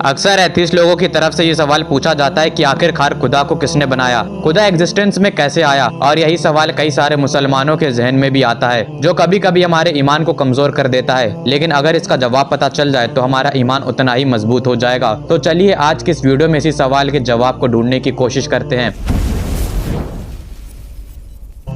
अक्सर एथीस्ट लोगों की तरफ से ये सवाल पूछा जाता है कि आखिरकार खुदा को किसने बनाया, खुदा एग्जिस्टेंस में कैसे आया। और यही सवाल कई सारे मुसलमानों के जहन में भी आता है, जो कभी कभी हमारे ईमान को कमजोर कर देता है। लेकिन अगर इसका जवाब पता चल जाए तो हमारा ईमान उतना ही मजबूत हो जाएगा। तो चलिए आज की इस वीडियो में इसी सवाल के जवाब को ढूंढने की कोशिश करते हैं।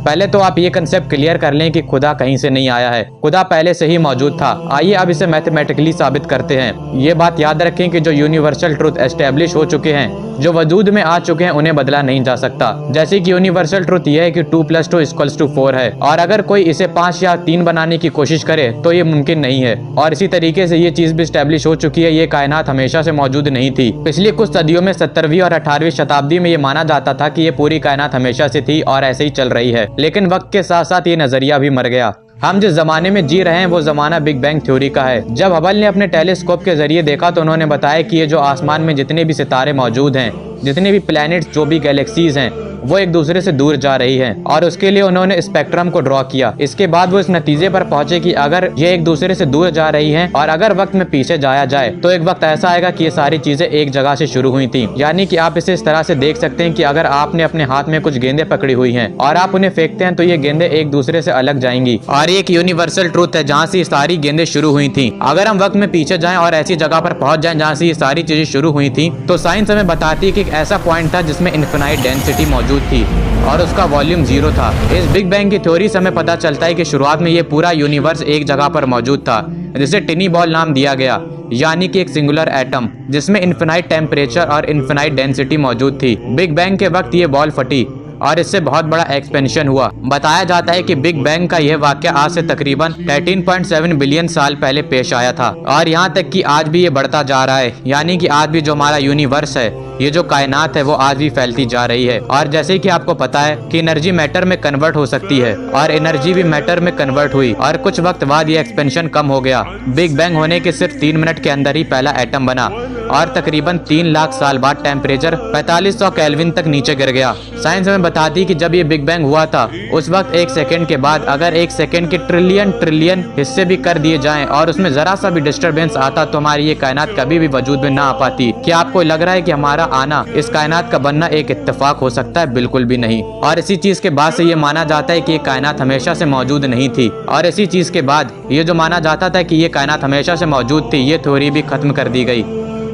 पहले तो आप ये कंसेप्ट क्लियर कर लें कि खुदा कहीं से नहीं आया है, खुदा पहले से ही मौजूद था। आइए अब इसे मैथमेटिकली साबित करते हैं। ये बात याद रखें कि जो यूनिवर्सल ट्रूथ एस्टेब्लिश हो चुके हैं, जो वजूद में आ चुके हैं, उन्हें बदला नहीं जा सकता। जैसे कि यूनिवर्सल ट्रूथ ये है कि 2 + 2 = 4 है, और अगर कोई इसे 5 या 3 बनाने की कोशिश करे तो ये मुमकिन नहीं है। और इसी तरीके से ये चीज भी एस्टेब्लिश हो चुकी है, ये कायनात हमेशा से मौजूद नहीं थी। पिछली कुछ सदियों में 17वीं और 18वीं शताब्दी में ये माना जाता था कि ये पूरी कायनात हमेशा से थी और ऐसे ही चल रही है। लेकिन वक्त के साथ साथ ये नजरिया भी मर गया। हम जिस जमाने में जी रहे हैं वो जमाना बिग बैंग थ्योरी का है। जब हबल ने अपने टेलीस्कोप के जरिए देखा तो उन्होंने बताया कि ये जो आसमान में जितने भी सितारे मौजूद हैं, जितने भी प्लैनेट्स, जो भी गैलेक्सीज हैं, वो एक दूसरे से दूर जा रही हैं। और उसके लिए उन्होंने स्पेक्ट्रम को ड्रॉ किया। इसके बाद वो इस नतीजे पर पहुंचे कि अगर ये एक दूसरे से दूर जा रही हैं और अगर वक्त में पीछे जाया जाए तो एक वक्त ऐसा आएगा कि ये सारी चीजें एक जगह से शुरू हुई थी। यानी कि आप इसे इस तरह से देख सकते हैं कि अगर आपने अपने हाथ में कुछ गेंदें पकड़ी हुई हैं और आप उन्हें फेंकते हैं तो ये गेंदें एक दूसरे से अलग जाएंगी। और ये एक यूनिवर्सल ट्रूथ है जहाँ से ये सारी गेंदें शुरू हुई थी। अगर हम वक्त में पीछे जाएं और ऐसी जगह पर पहुंच जाएं जहाँ से ये सारी चीजें शुरू हुई थी, तो साइंस हमें बताती है कि एक ऐसा पॉइंट था जिसमें इनफिनाइट डेंसिटी मौजूद थी और उसका वॉल्यूम 0 था। इस बिग बैंग की थ्योरी से हमें पता चलता है कि शुरुआत में ये पूरा यूनिवर्स एक जगह पर मौजूद था, जिसे टिनी बॉल नाम दिया गया, यानी कि एक सिंगुलर एटम जिसमें इनफिनाइट टेम्परेचर और इनफिनाइट डेंसिटी मौजूद थी। बिग बैंग के वक्त ये बॉल फटी और इससे बहुत बड़ा एक्सपेंशन हुआ। बताया जाता है कि बिग बैंग का यह वाकया आज से तकरीबन 13.7 बिलियन साल पहले पेश आया था और यहाँ तक कि आज भी ये बढ़ता जा रहा है। यानी कि आज भी जो हमारा यूनिवर्स है, ये जो कायनात है, वो आज भी फैलती जा रही है। और जैसे कि आपको पता है कि एनर्जी मैटर में कन्वर्ट हो सकती है और एनर्जी भी मैटर में कन्वर्ट हुई और कुछ वक्त बाद ये एक्सपेंशन कम हो गया। बिग बैंग होने के सिर्फ 3 मिनट के अंदर ही पहला एटम बना और तकरीबन 3 लाख साल बाद टेम्परेचर 4500 केल्विन तक नीचे गिर गया। साइंस हमें बताती है कि जब ये बिग बैंग हुआ था उस वक्त 1 सेकंड के बाद अगर 1 सेकंड के ट्रिलियन हिस्से भी कर दिए जाएं और उसमें जरा सा भी डिस्टरबेंस आता तो हमारी ये कायनात कभी भी वजूद में ना आ पाती। क्या आपको लग रहा है कि हमारा आना, इस कायनात का बनना एक इत्तेफाक हो सकता है? बिल्कुल भी नहीं। और इसी चीज के बाद से ये माना जाता है कि ये कायनात हमेशा से मौजूद नहीं थी। और इसी चीज के बाद ये जो माना जाता था कि ये कायनात हमेशा से मौजूद थी, ये थ्योरी भी खत्म कर दी गई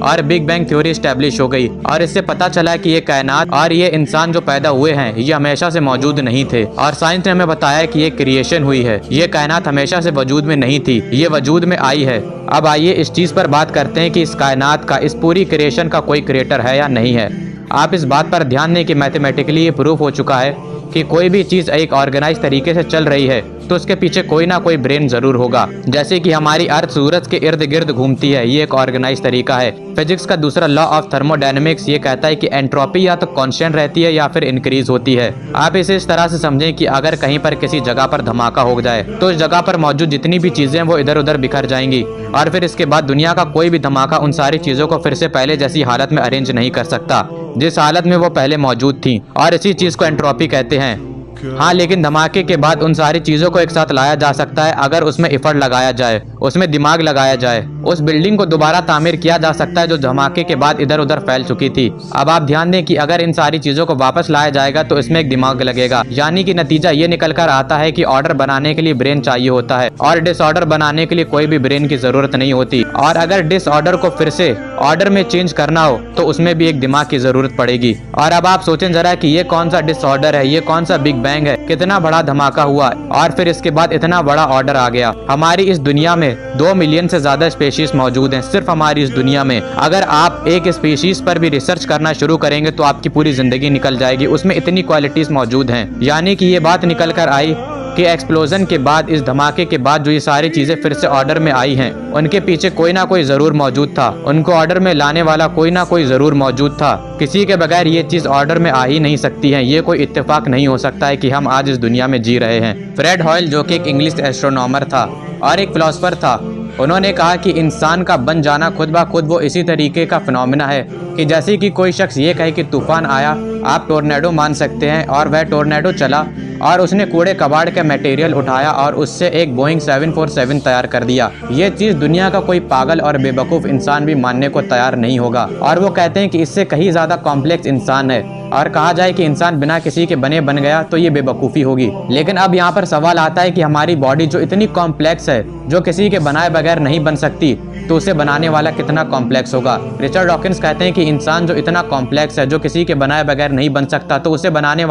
और बिग बैंग थ्योरी स्टैब्लिश हो गई। और इससे पता चला कि ये कायनात और ये इंसान जो पैदा हुए हैं, ये हमेशा से मौजूद नहीं थे। और साइंस ने हमें बताया कि ये क्रिएशन हुई है, ये कायनात हमेशा से वजूद में नहीं थी, ये वजूद में आई है। अब आइए इस चीज पर बात करते हैं कि इस कायनात का, इस पूरी क्रिएशन का कोई क्रिएटर है या नहीं है। आप इस बात पर ध्यान दें कि मैथमेटिकली ये प्रूफ हो चुका है कि कोई भी चीज एक ऑर्गेनाइज तरीके से चल रही है तो उसके पीछे कोई ना कोई ब्रेन जरूर होगा। जैसे कि हमारी अर्थ सूरज के इर्द गिर्द घूमती है, ये एक ऑर्गेनाइज तरीका है। फिजिक्स का दूसरा लॉ ऑफ थर्मोडायनेमिक्स ये कहता है कि एंट्रोपी या तो कांस्टेंट रहती है या फिर इंक्रीज होती है। आप इसे इस तरह से समझें कि अगर कहीं पर किसी जगह पर धमाका हो जाए तो उस जगह पर मौजूद जितनी भी चीजें हैं वो इधर उधर बिखर जाएंगी और फिर इसके बाद दुनिया का कोई भी धमाका उन सारी चीजों को फिर से पहले जैसी हालत में अरेंज नहीं कर सकता जिस हालत में वो पहले मौजूद थी, और इसी चीज को एंट्रोपी कहते हैं। हाँ, लेकिन धमाके के बाद उन सारी चीजों को एक साथ लाया जा सकता है अगर उसमें एफर्ट लगाया जाए, उसमें दिमाग लगाया जाए। उस बिल्डिंग को दोबारा तामीर किया जा सकता है जो धमाके के बाद इधर उधर फैल चुकी थी। अब आप ध्यान दें कि अगर इन सारी चीजों को वापस लाया जाएगा तो इसमें एक दिमाग लगेगा। यानी कि नतीजा ये निकल कर आता है कि ऑर्डर बनाने के लिए ब्रेन चाहिए होता है और डिसऑर्डर बनाने के लिए कोई भी ब्रेन की जरूरत नहीं होती। और अगर डिसऑर्डर को फिर से ऑर्डर में चेंज करना हो तो उसमें भी एक दिमाग की जरूरत पड़ेगी। और अब आप सोचें जरा कि ये कौन सा डिसऑर्डर है, ये कौन सा बिग बैंग है, कितना बड़ा धमाका हुआ और फिर इसके बाद इतना बड़ा ऑर्डर आ गया। हमारी इस दुनिया में 2 मिलियन से ज्यादा स्पीशीज मौजूद हैं सिर्फ हमारी इस दुनिया में। अगर आप एक स्पीशीज पर भी रिसर्च करना शुरू करेंगे तो आपकी पूरी जिंदगी निकल जाएगी, उसमें इतनी क्वालिटीज मौजूद हैं। यानी कि ये बात निकल कर आई कि एक्सप्लोजन के बाद, इस धमाके के बाद जो ये सारी चीजें फिर से ऑर्डर में आई हैं, उनके पीछे कोई ना कोई जरूर मौजूद था, उनको ऑर्डर में लाने वाला कोई ना कोई जरूर मौजूद था। किसी के बगैर ये चीज ऑर्डर में आ ही नहीं सकती है। ये कोई इत्तेफाक नहीं हो सकता है कि हम आज इस दुनिया में जी रहे हैं। फ्रेड हॉयल जो कि एक इंग्लिश एस्ट्रोनॉमर था और एक फिलोसफर था, उन्होंने कहा कि इंसान का बन जाना खुद ब खुद वो इसी तरीके का फिनोमिना है कि जैसे कि कोई शख्स ये कहे कि तूफान आया, आप टोर्नेडो मान सकते हैं, और वह टोर्नेडो चला और उसने कूड़े कबाड़ के मटेरियल उठाया और उससे एक बोइंग 747 तैयार कर दिया। ये चीज़ दुनिया का कोई पागल और बेवकूफ़ इंसान भी मानने को तैयार नहीं होगा। और वो कहते हैं कि इससे कहीं ज़्यादा कॉम्प्लेक्स इंसान है, और कहा जाए कि इंसान बिना किसी के बने बन गया तो ये बेवकूफ़ी होगी। लेकिन अब यहाँ पर सवाल आता है कि हमारी बॉडी जो इतनी कॉम्प्लेक्स है, जो किसी के बनाए बगैर नहीं बन सकती, तो उसे बनाने वाला कितना कॉम्प्लेक्स होगा। रिचर्ड डॉकिंस कहते हैं कि इंसान जो इतना कॉम्प्लेक्स है, जो किसी के बनाए बगैर नहीं बन सकता, तो उसे बनाने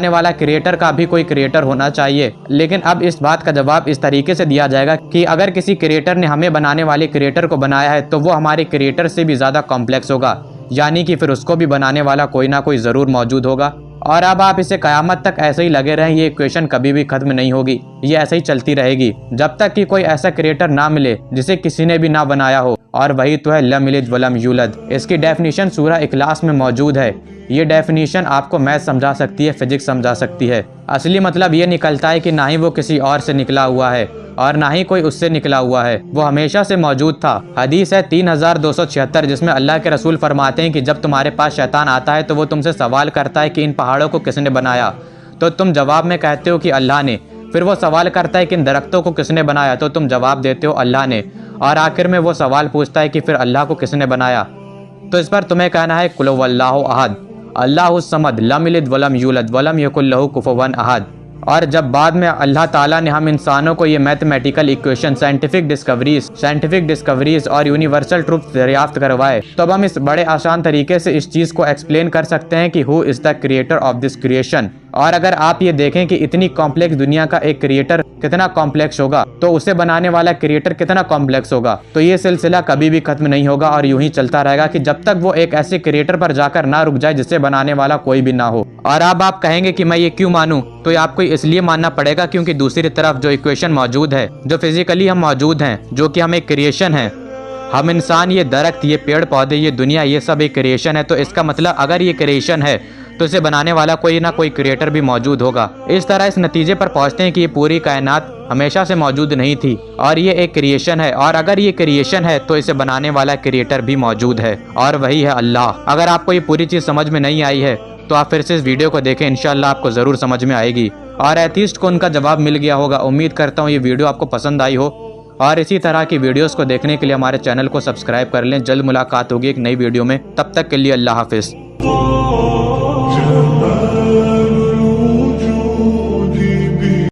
वाला क्रिएटर का भी कोई क्रिएटर होना चाहिए। लेकिन अब इस बात का जवाब इस तरीके से दिया जाएगा कि अगर किसी क्रिएटर ने हमें बनाने वाले क्रिएटर को बनाया है तो वो हमारे क्रिएटर से भी ज़्यादा कॉम्प्लेक्स होगा, यानी कि फिर उसको भी बनाने वाला कोई ना कोई ज़रूर मौजूद होगा। और अब आप इसे कयामत तक ऐसे ही लगे रहें, ये इक्वेशन कभी भी खत्म नहीं होगी, ये ऐसे ही चलती रहेगी जब तक कि कोई ऐसा क्रिएटर ना मिले जिसे किसी ने भी ना बनाया हो। और वही तो है लम यलिद वलम यूलद। इसकी डेफिनेशन सूरह इखलास में मौजूद है। ये डेफिनेशन आपको मैथ समझा सकती है, फिजिक्स समझा सकती है। असली मतलब ये निकलता है कि ना ही वो किसी और से निकला हुआ है और ना ही कोई उससे निकला हुआ है, वो हमेशा से मौजूद था। हदीस है 3276, जिसमें अल्लाह के रसूल फरमाते हैं कि जब तुम्हारे पास शैतान आता है तो वो तुमसे सवाल करता है कि इन पहाड़ों को किसने बनाया, तो तुम जवाब में कहते हो कि अल्लाह ने। फिर वो सवाल करता है कि इन दरख्तों को किसने बनाया, तो तुम जवाब देते हो अल्लाह ने। और आखिर में वो सवाल पूछता है कि फिर अल्लाह को किसने बनाया, तो इस पर तुम्हें कहना है कुल हुवल्लाहु अहद, अल्लाहुस समद, लम यलिद वलम यूलद वलम यकुल लहू कुफुवन अहद। और जब बाद में अल्लाह ताला ने हम इंसानों को ये मैथमेटिकल इक्वेशन, साइंटिफिक डिस्कवरीज और यूनिवर्सल ट्रुथ दरियाफ्त करवाए, तो अब हम इस बड़े आसान तरीके से इस चीज़ को एक्सप्लेन कर सकते हैं कि who is the creator of this creation. और अगर आप ये देखें कि इतनी कॉम्प्लेक्स दुनिया का एक क्रिएटर कितना कॉम्प्लेक्स होगा, तो उसे बनाने वाला क्रिएटर कितना कॉम्प्लेक्स होगा, तो ये सिलसिला कभी भी खत्म नहीं होगा और यूं ही चलता रहेगा कि जब तक वो एक ऐसे क्रिएटर पर जाकर ना रुक जाए जिसे बनाने वाला कोई भी ना हो। और अब आप कहेंगे कि मैं ये क्यों मानूं, तो ये आपको इसलिए मानना पड़ेगा क्योंकि दूसरी तरफ जो इक्वेशन मौजूद है, जो फिजिकली हम मौजूद हैं, जो कि हम एक क्रिएशन है, हम इंसान, ये दरख्त, ये पेड़ पौधे, ये दुनिया, ये सब एक क्रिएशन है। तो इसका मतलब अगर ये क्रिएशन है तो इसे बनाने वाला कोई ना कोई क्रिएटर भी मौजूद होगा। इस तरह इस नतीजे पर पहुंचते हैं कि ये पूरी कायनात हमेशा से मौजूद नहीं थी और ये एक क्रिएशन है, और अगर ये क्रिएशन है तो इसे बनाने वाला क्रिएटर भी मौजूद है, और वही है अल्लाह। अगर आपको ये पूरी चीज़ समझ में नहीं आई है तो आप फिर से इस वीडियो को देखें, इंशाल्लाह आपको ज़रूर समझ में आएगी और एथीस्ट को उनका जवाब मिल गया होगा। उम्मीद करता हूँ ये वीडियो आपको पसंद आई हो, और इसी तरह की वीडियोस को देखने के लिए हमारे चैनल को सब्सक्राइब कर लें। जल्द मुलाकात होगी एक नई वीडियो में, तब तक के लिए अल्लाह हाफिज़।